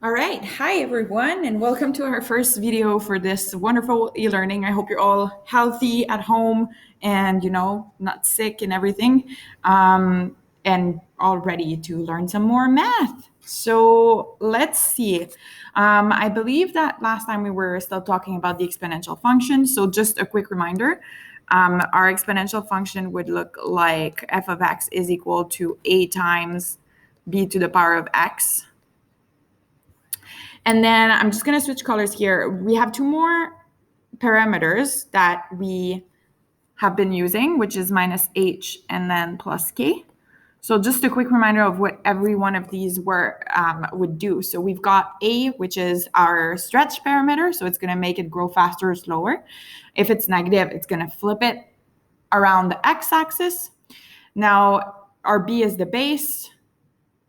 All right. Hi, everyone, and welcome to our first video for this wonderful e-learning. I hope you're all healthy at home and, not sick and everything, and all ready to learn some more math. So let's see. I believe that last time we were still talking about the exponential function. So just a quick reminder. Our exponential function would look like f of x is equal to a times b to the power of x. And then I'm just going to switch colors here. We have two more parameters that we have been using, which is minus h and then plus k. So just a quick reminder of what every one of these would do. So we've got a, which is our stretch parameter. So it's going to make it grow faster or slower. If it's negative, it's going to flip it around the x-axis. Now our b is the base.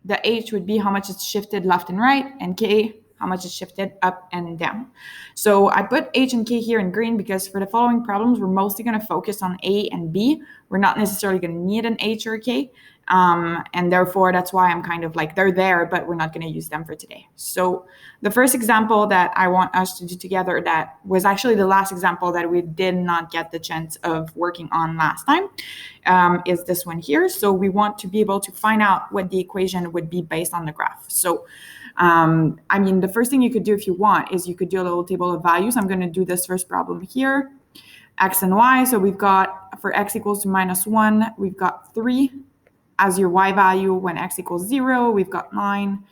The h would be how much it's shifted left and right, and k, how much it's shifted up and down. So I put h and k here in green because for the following problems, we're mostly going to focus on a and b. We're not necessarily going to need an h or a k. And therefore, that's why I'm kind of like, they're there, but we're not going to use them for today. So the first example that I want us to do together, that was actually the last example that we did not get the chance of working on last time, is this one here. So we want to be able to find out what the equation would be based on the graph. So the first thing you could do if you want is you could do a little table of values. I'm going to do this first problem here, x and y. So we've got, for x equals to minus 1, we've got 3 as your y value. When x equals 0, we've got 9.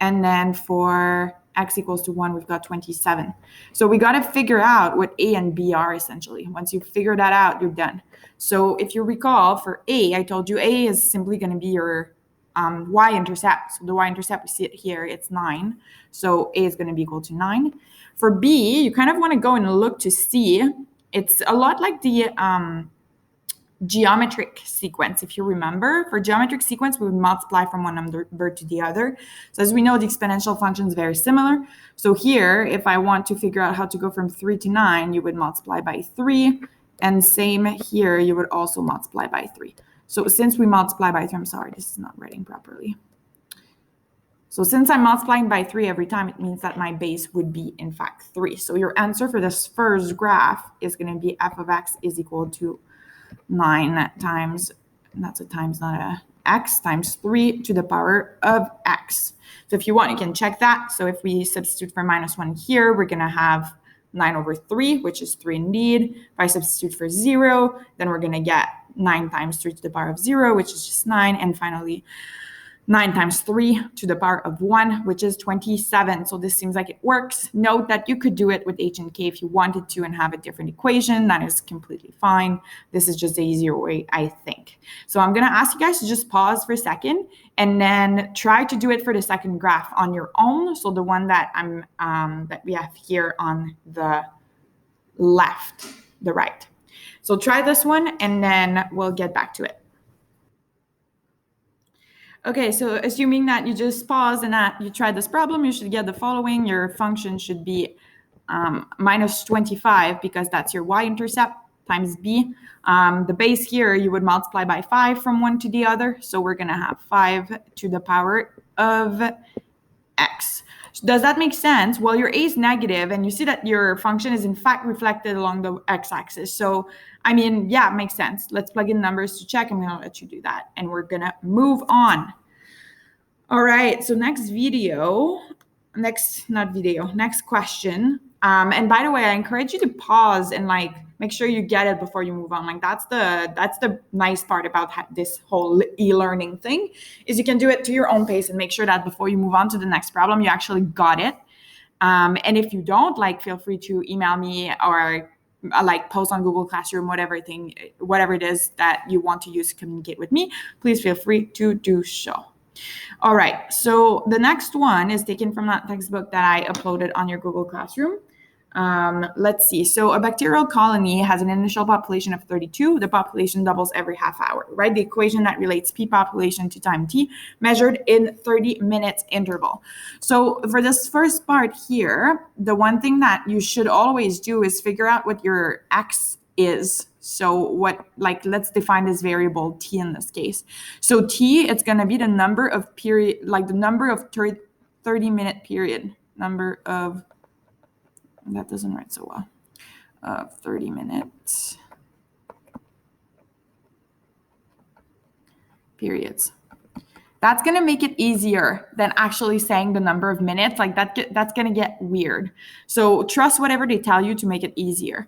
And then for x equals to 1, we've got 27. So we got to figure out what a and b are, essentially. Once you figure that out, you're done. So if you recall, for a, I told you a is simply going to be your y-intercept. So the y-intercept, we see it here, it's 9. So a is going to be equal to 9. For b, you kind of want to go and look to see. It's a lot like the geometric sequence. If you remember, for geometric sequence, we would multiply from one number to the other. So as we know, the exponential function is very similar. So here, if I want to figure out how to go from 3 to 9, you would multiply by 3. And same here, you would also multiply by 3. So since we multiply by 3, I'm sorry, this is not writing properly. So since I'm multiplying by 3 every time, it means that my base would be, in fact, 3. So your answer for this first graph is going to be f of x is equal to 9 times, that's a times, not a x, times 3 to the power of x. So if you want, you can check that. So if we substitute for minus 1 here, we're going to have 9 over 3, which is 3 indeed. If I substitute for 0, then we're going to get 9 times 3 to the power of 0, which is just 9. And finally, 9 times 3 to the power of 1, which is 27. So this seems like it works. Note that you could do it with h and k if you wanted to and have a different equation. That is completely fine. This is just the easier way, I think. So I'm going to ask you guys to just pause for a second and then try to do it for the second graph on your own. So the one that that we have here on the left, the right. So try this one and then we'll get back to it. Okay, so assuming that you just pause and that you tried this problem, you should get the following. Your function should be minus 25 because that's your y-intercept times b. The base here, you would multiply by 5 from one to the other. So we're going to have 5 to the power of x. Does that make sense? Well, your a is negative, and you see that your function is in fact reflected along the x-axis. So, yeah, it makes sense. Let's plug in numbers to check. I'm going to let you do that, and we're going to move on. All right, so next question. And by the way, I encourage you to pause and make sure you get it before you move on. That's the nice part about this whole e-learning thing, is you can do it to your own pace and make sure that before you move on to the next problem, you actually got it. And if you don't, feel free to email me or post on Google Classroom, whatever it is that you want to use to communicate with me, please feel free to do so. All right, so the next one is taken from that textbook that I uploaded on your Google Classroom. Let's see. So a bacterial colony has an initial population of 32. The population doubles every half hour, right? The equation that relates P population to time T measured in 30 minutes interval. So for this first part here, the one thing that you should always do is figure out what your X is. So let's define this variable T in this case. So T, it's going to be the number of 30-minute period. Number of, that doesn't write so well, of 30 minutes periods. That's going to make it easier than actually saying the number of minutes. Like that's going to get weird. So trust whatever they tell you to make it easier.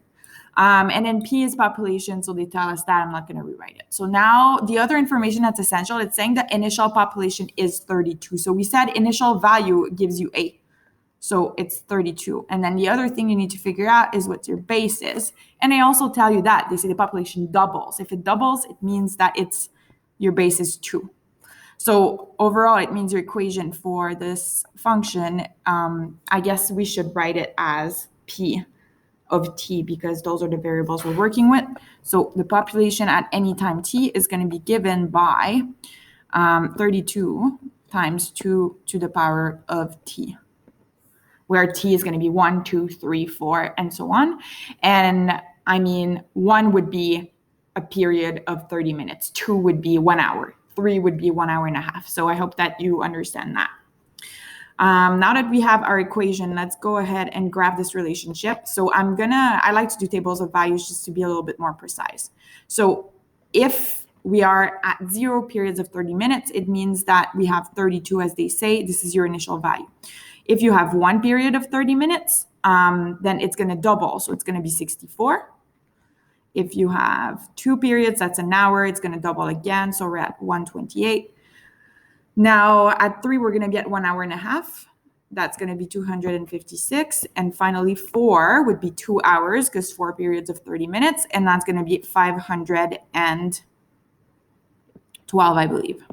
And then P is population, so they tell us that. I'm not going to rewrite it. So now the other information that's essential, it's saying the initial population is 32. So we said initial value gives you A. So it's 32. And then the other thing you need to figure out is what your base is. And they also tell you that. They say the population doubles. If it doubles, it means that your base is 2. So overall, it means your equation for this function, I guess we should write it as P of t because those are the variables we're working with. So the population at any time t is going to be given by 32 times 2 to the power of t, where t is going to be 1, 2, 3, 4, and so on. And I mean, 1 would be a period of 30 minutes, 2 would be 1 hour, 3 would be 1 hour and a half. So I hope that you understand that. Now that we have our equation, let's go ahead and graph this relationship. So I like to do tables of values just to be a little bit more precise. So if we are at 0 periods of 30 minutes, it means that we have 32, as they say. This is your initial value. If you have 1 period of 30 minutes, then it's going to double. So it's going to be 64. If you have 2 periods, that's an hour. It's going to double again. So we're at 128. Now at 3, we're going to get 1 hour and a half. That's going to be 256. And finally, 4 would be 2 hours because 4 periods of 30 minutes. And that's going to be 512, I believe.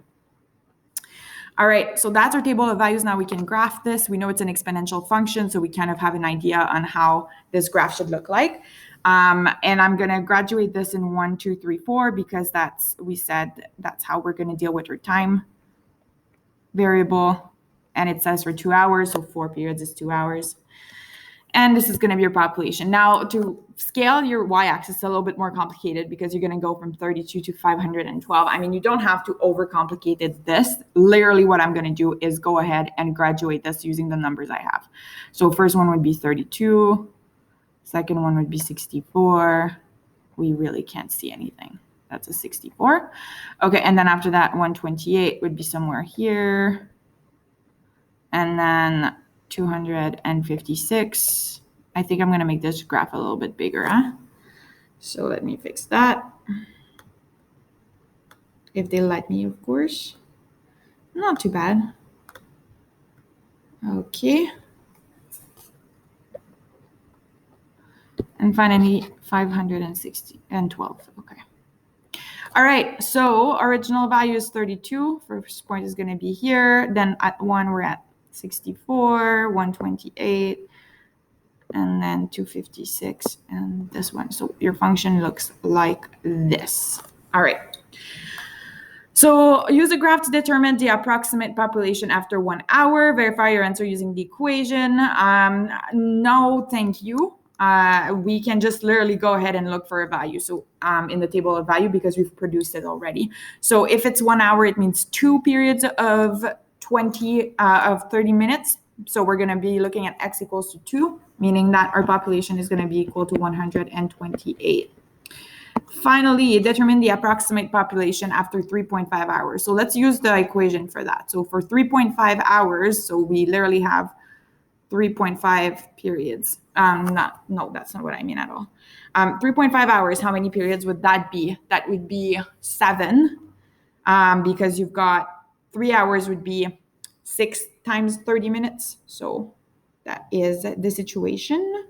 All right, so that's our table of values. Now we can graph this. We know it's an exponential function, so we kind of have an idea on how this graph should look like. And I'm going to graduate this in 1, 2, 3, 4 because we said that's how we're going to deal with our time variable. And it says for 2 hours, so 4 periods is 2 hours. And this is going to be your population. Now, to scale your y-axis is a little bit more complicated because you're going to go from 32 to 512. I mean, you don't have to overcomplicate this. Literally, what I'm going to do is go ahead and graduate this using the numbers I have. So first one would be 32. Second one would be 64. We really can't see anything. That's a 64. Okay, and then after that, 128 would be somewhere here. And then 256. I think I'm going to make this graph a little bit bigger, huh? So let me fix that. If they let me, of course. Not too bad. Okay. And finally, 560 and 12. Okay. All right. So original value is 32. First point is going to be here. Then at 1, we're at 64, 128, and then 256, and this one. So your function looks like this. All right. So use a graph to determine the approximate population after 1 hour. Verify your answer using the equation. No, thank you. We can just literally go ahead and look for a value. So in the table of value, because we've produced it already. So if it's 1 hour, it means 2 periods of 30 minutes. So we're going to be looking at x equals to 2, meaning that our population is going to be equal to 128. Finally, determine the approximate population after 3.5 hours. So let's use the equation for that. So for 3.5 hours, so we literally have 3.5 periods. No, that's not what I mean at all. 3.5 hours, how many periods would that be? That would be 7, because you've got 3 hours would be 6 times 30 minutes. So that is the situation.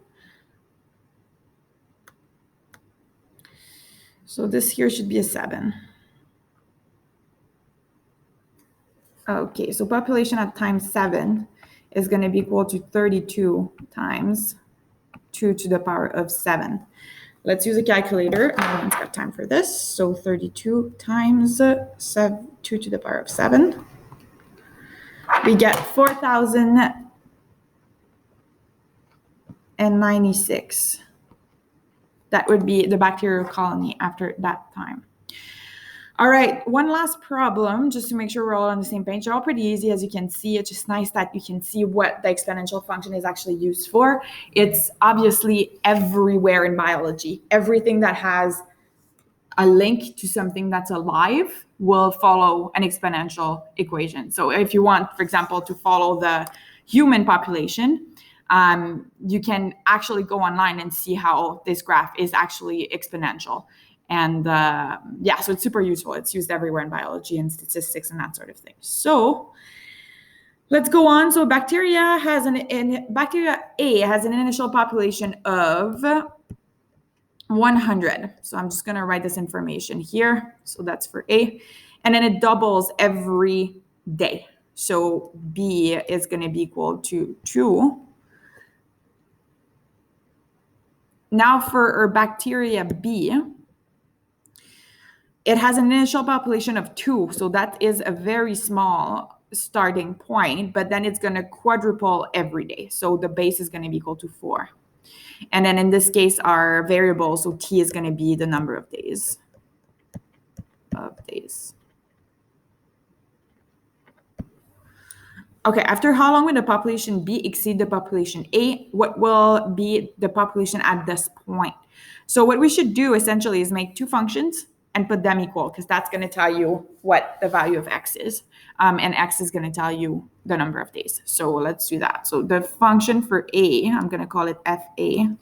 So this here should be a 7. Okay, so population at time 7 is going to be equal to 32 times 2 to the power of 7. Let's use a calculator. No one's got time for this. So 32 times 2 to the power of 7. We get 4,096. That would be the bacterial colony after that time. All right, one last problem, just to make sure we're all on the same page. They're all pretty easy, as you can see. It's just nice that you can see what the exponential function is actually used for. It's obviously everywhere in biology. Everything that has a link to something that's alive will follow an exponential equation. So if you want, for example, to follow the human population, you can actually go online and see how this graph is actually exponential. And yeah, so it's super useful. It's used everywhere in biology and statistics and that sort of thing. So let's go on. So bacteria A has an initial population of 100. So I'm just going to write this information here. So that's for A. And then it doubles every day. So B is going to be equal to 2. Now for our bacteria B, it has an initial population of 2. So that is a very small starting point, but then it's going to quadruple every day. So the base is going to be equal to 4. And then in this case, our variable, so T is going to be the number of days. Okay, after how long will the population B exceed the population A? What will be the population at this point? So what we should do essentially is make two functions and put them equal, because that's going to tell you what the value of X is. And X is going to tell you the number of days. So let's do that. So the function for A, I'm going to call it FA,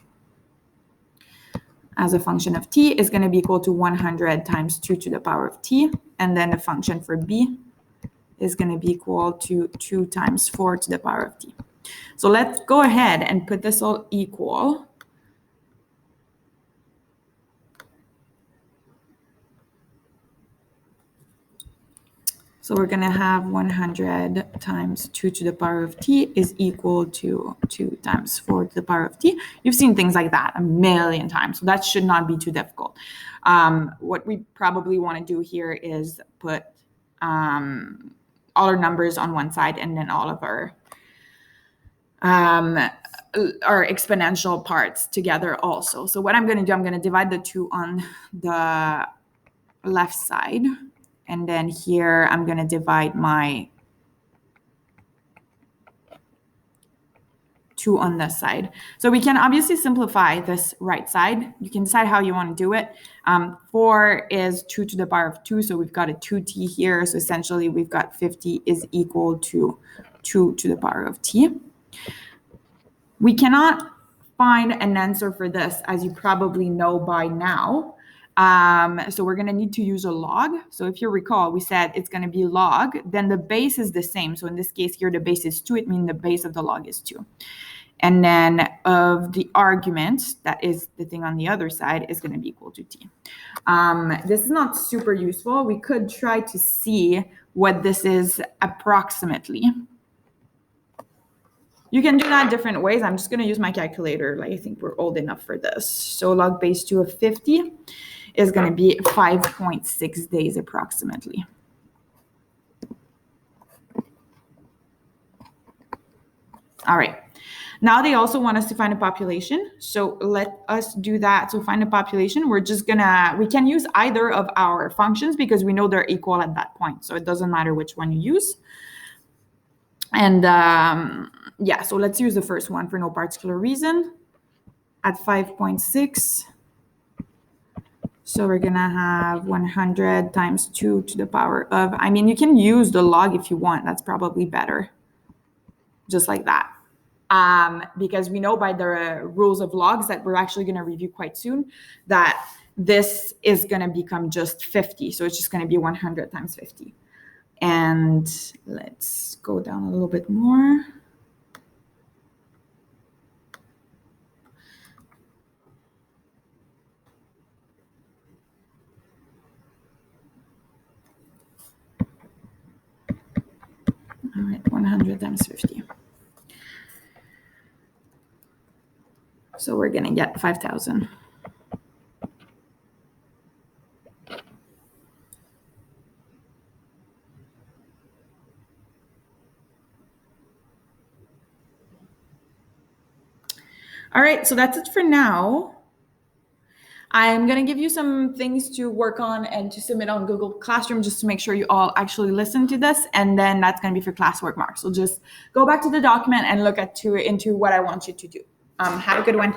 as a function of T is going to be equal to 100 times 2 to the power of T. And then the function for B is going to be equal to 2 times 4 to the power of T. So let's go ahead and put this all equal. So we're going to have 100 times 2 to the power of T is equal to 2 times 4 to the power of T. You've seen things like that a million times, so that should not be too difficult. What we probably want to do here is put all our numbers on one side and then all of our exponential parts together also. So what I'm going to do, I'm going to divide the 2 on the left side. And then here I'm going to divide my 2 on this side. So we can obviously simplify this right side. You can decide how you want to do it. 4 is 2 to the power of 2. So we've got a 2t here. So essentially we've got 50 is equal to 2 to the power of t. We cannot find an answer for this, as you probably know by now. So we're going to need to use a log. So if you recall, we said it's going to be log, then the base is the same. So in this case here, the base is 2. It means the base of the log is 2. And then of the argument, that is the thing on the other side, is going to be equal to t. This is not super useful. We could try to see what this is approximately. You can do that different ways. I'm just going to use my calculator. Like, I think we're old enough for this. So log base 2 of 50 is going to be 5.6 days approximately. All right. Now they also want us to find a population. So let us do that. To find a population, we can use either of our functions because we know they're equal at that point. So it doesn't matter which one you use. And yeah, so let's use the first one for no particular reason at 5.6. So we're going to have 100 times 2 to the power of, I mean, you can use the log if you want. That's probably better. Just like that. Because we know by the rules of logs that we're actually going to review quite soon that this is going to become just 50. So it's just going to be 100 times 50. And let's go down a little bit more. All right, 100 times 50. So we're going to get 5,000. All right, so that's it for now. I'm going to give you some things to work on and to submit on Google Classroom just to make sure you all actually listen to this. And then that's going to be for classwork marks. So just go back to the document and look into what I want you to do. Have a good one.